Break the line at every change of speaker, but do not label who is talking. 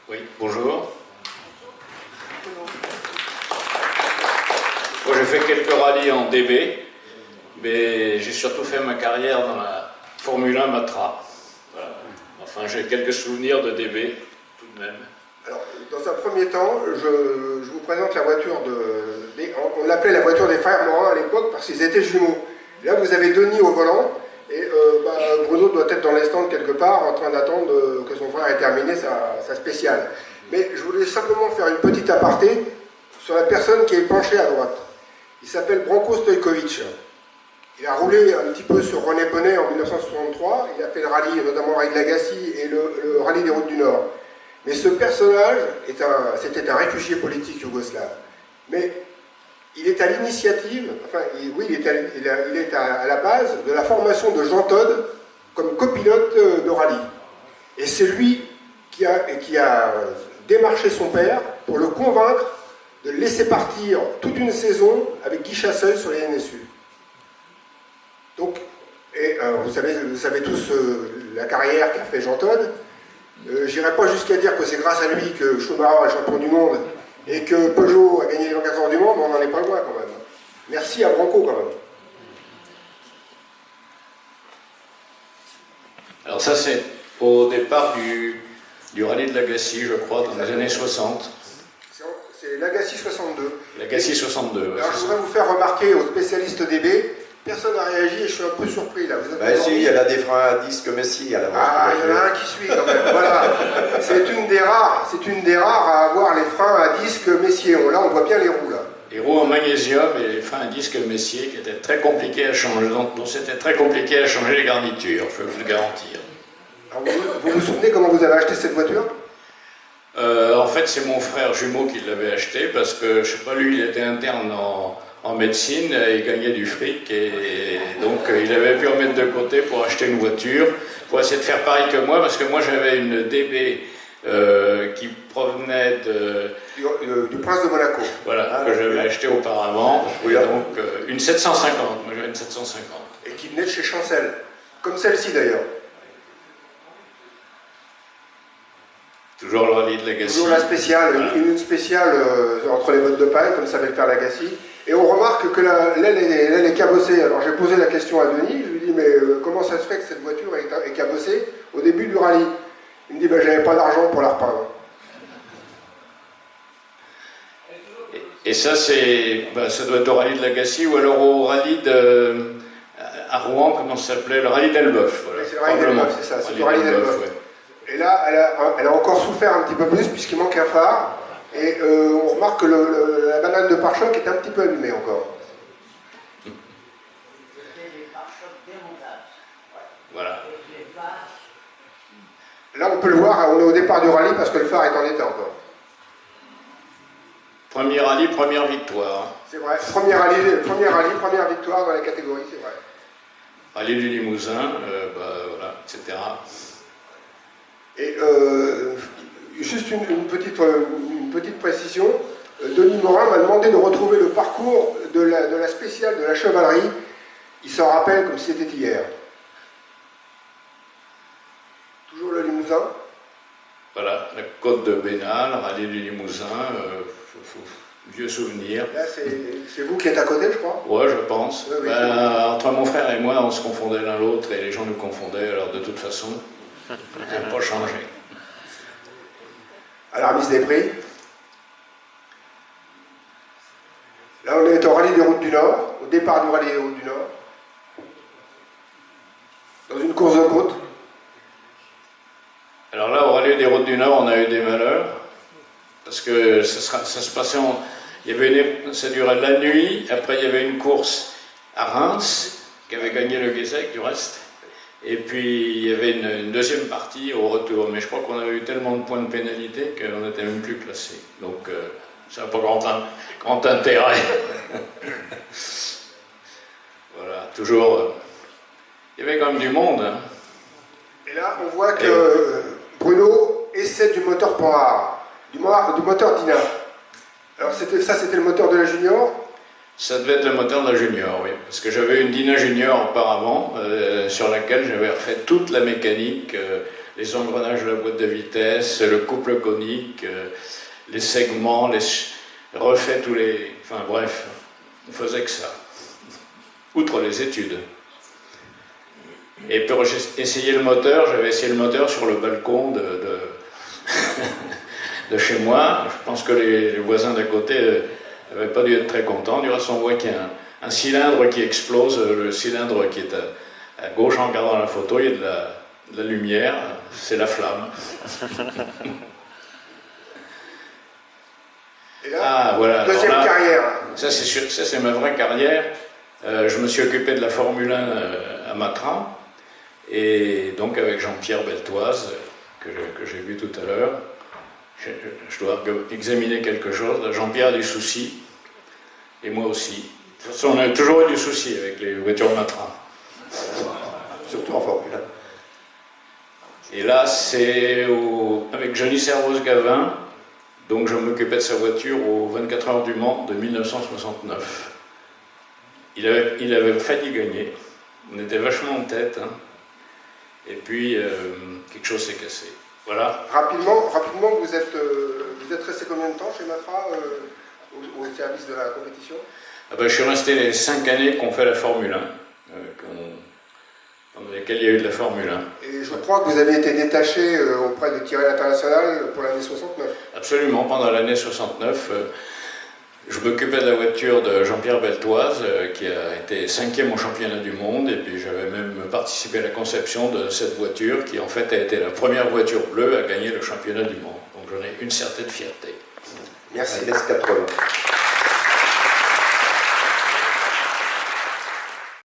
Oui, bonjour. Moi, j'ai fait quelques rallyes en DB, mais j'ai surtout fait ma carrière dans la Formule 1 Matra. Voilà. Enfin, j'ai quelques souvenirs de DB, tout de même.
Alors, dans un premier temps, je vous présente la voiture on l'appelait la voiture des frères Morin à l'époque parce qu'ils étaient jumeaux. Là, vous avez Denis au volant, et Bruno doit être dans les stands quelque part en train d'attendre que son frère ait terminé sa spéciale. Mais je voulais simplement faire une petite aparté sur la personne qui est penchée à droite. Il s'appelle Branko Stojkovic. Il a roulé un petit peu sur René Bonnet en 1963. Il a fait le rallye, notamment le rallye de Lagasse et le rallye des routes du Nord. Mais ce personnage, c'était un réfugié politique yougoslave. Mais il est à l'initiative, il est à la base de la formation de Jean Todt comme copilote de rallye. Et c'est lui qui a démarché son père pour le convaincre de le laisser partir toute une saison avec Guy Chasseuil sur les NSU. Donc, vous savez tous la carrière qu'a fait Jean Todt. J'irai pas jusqu'à dire que c'est grâce à lui que Schumacher est champion du monde et que Peugeot a gagné les 24 heures du monde, mais on n'en est pas loin quand même. Merci à Branco quand même.
Alors ça, c'est au départ du rallye de Lagasse, je crois, dans les années 60.
C'est Lagasse 62.
Lagasse 62. Ouais,
alors je voudrais vous faire remarquer aux spécialistes DB, personne n'a réagi et je suis un peu surpris là.
Si, il y a des freins à disque Messi à l'avant.
Ah, il y en a un qui suit quand même. Voilà. C'est une des rares à avoir les freins à disque Messier. Là, on voit bien les roues là.
Les roues en magnésium et les freins à disque Messier qui étaient très compliqués à changer. Donc c'était très compliqué à changer les garnitures, je peux vous le garantir.
Alors, vous vous souvenez comment vous avez acheté cette voiture ?
En fait, c'est mon frère jumeau qui l'avait acheté parce que, je sais pas, lui, il était interne en médecine, il gagnait du fric et donc il avait pu en mettre de côté pour acheter une voiture, pour essayer de faire pareil que moi, parce que moi j'avais une DB qui provenait
du Prince de Monaco.
Voilà, que j'avais acheté auparavant, oui, donc une 750, moi j'avais une 750.
Et qui venait de chez Chancel, comme celle-ci d'ailleurs.
Toujours le rallye de Lagasse.
Toujours la spéciale, voilà. Une spéciale entre les bottes de paille, comme savait le faire Lagasse. Et on remarque que l'aile est cabossée. Alors j'ai posé la question à Denis, je lui dis mais comment ça se fait que cette voiture est cabossée au début du rallye? Il me dit j'avais pas d'argent pour la repeindre.
Et ça ça doit être au rallye de Lagasse ou alors au rallye à Rouen, comment ça s'appelait? Le rallye d'Elbeuf. Voilà.
C'est le rallye d'Elbeuf, c'est ça, c'est le rallye d'Elbeuf. Ouais. Et là, elle a encore souffert un petit peu plus puisqu'il manque un phare. Et on remarque que la banane de pare-choc est un petit peu allumée encore.
Voilà.
Là, on peut le voir, on est au départ du rallye parce que le phare est en état encore.
Premier rallye, première victoire.
C'est vrai, premier rallye, première victoire dans la catégorie, c'est vrai.
Rallye du Limousin, voilà, etc.
Et juste une petite précision, Denis Morin m'a demandé de retrouver le parcours de la spéciale de la chevalerie. Il s'en rappelle comme si c'était hier. Toujours le Limousin.
Voilà, la côte de Bénal, rallye du Limousin, vieux souvenir.
Là, c'est vous qui êtes à côté, je crois.
Ouais, je pense.
Oui,
entre mon frère et moi, on se confondait l'un l'autre et les gens nous confondaient, alors de toute façon, ça n'a pas changé.
À la remise des prix. Là, on est au rallye des routes du Nord, au départ du rallye des routes du Nord, dans une course de côte.
Alors là, au rallye des routes du Nord, on a eu des malheurs, parce que ça se passait ça durait la nuit, après il y avait une course à Reims, qui avait gagné le Guésec du reste. Et puis il y avait une deuxième partie au retour, mais je crois qu'on avait eu tellement de points de pénalité qu'on n'était même plus classé. Donc ça n'a pas grand intérêt. Voilà, toujours. Il y avait quand même du monde. Hein.
Et là, on voit que Bruno essaie du moteur Panhard, du moteur Dina. Alors c'était le moteur de la Junior.
Ça devait être le moteur de la Junior, oui. Parce que j'avais une Dina Junior auparavant, sur laquelle j'avais refait toute la mécanique les engrenages de la boîte de vitesse, le couple conique, les segments, refait tous les... Enfin bref, on faisait que ça, outre les études. Et pour essayer le moteur, j'avais essayé le moteur sur le balcon de chez moi. Je pense que les voisins d'à côté n'avaient pas dû être très contents. Du reste, on voit qu'il y a un cylindre qui explose, le cylindre qui est à gauche en regardant la photo, il y a de la lumière, c'est la flamme.
Et là,
Ah, voilà.
deuxième
Alors là,
carrière.
ça, c'est ma vraie carrière. Je me suis occupé de la Formule 1 à Matra, et donc avec Jean-Pierre Beltoise, que j'ai vu tout à l'heure. Je dois examiner quelque chose. Jean-Pierre a du souci, et moi aussi. De toute façon, on a toujours eu du souci avec les voitures Matra.
Surtout en Formule 1.
Et là, c'est avec Johnny Servoz-Gavin, donc je m'occupais de sa voiture aux 24 heures du Mans de 1969. Il avait failli gagner, on était vachement en tête, hein. Et puis quelque chose s'est cassé. Voilà.
Rapidement, vous êtes resté combien de temps chez Matra au service de la compétition?
Ah ben, je suis resté les 5 années qu'on fait la Formule 1, pendant lesquelles il y a eu de la Formule 1.
Et je crois que vous avez été détaché auprès de Tyrrell International pour l'année 69.
Absolument, pendant l'année 69, je m'occupais de la voiture de Jean-Pierre Beltoise, qui a été 5e au championnat du monde, et puis j'avais même participé à la conception de cette voiture, qui en fait a été la première voiture bleue à gagner le championnat du monde. Donc j'en ai une certaine fierté.
Merci. Laisse 80.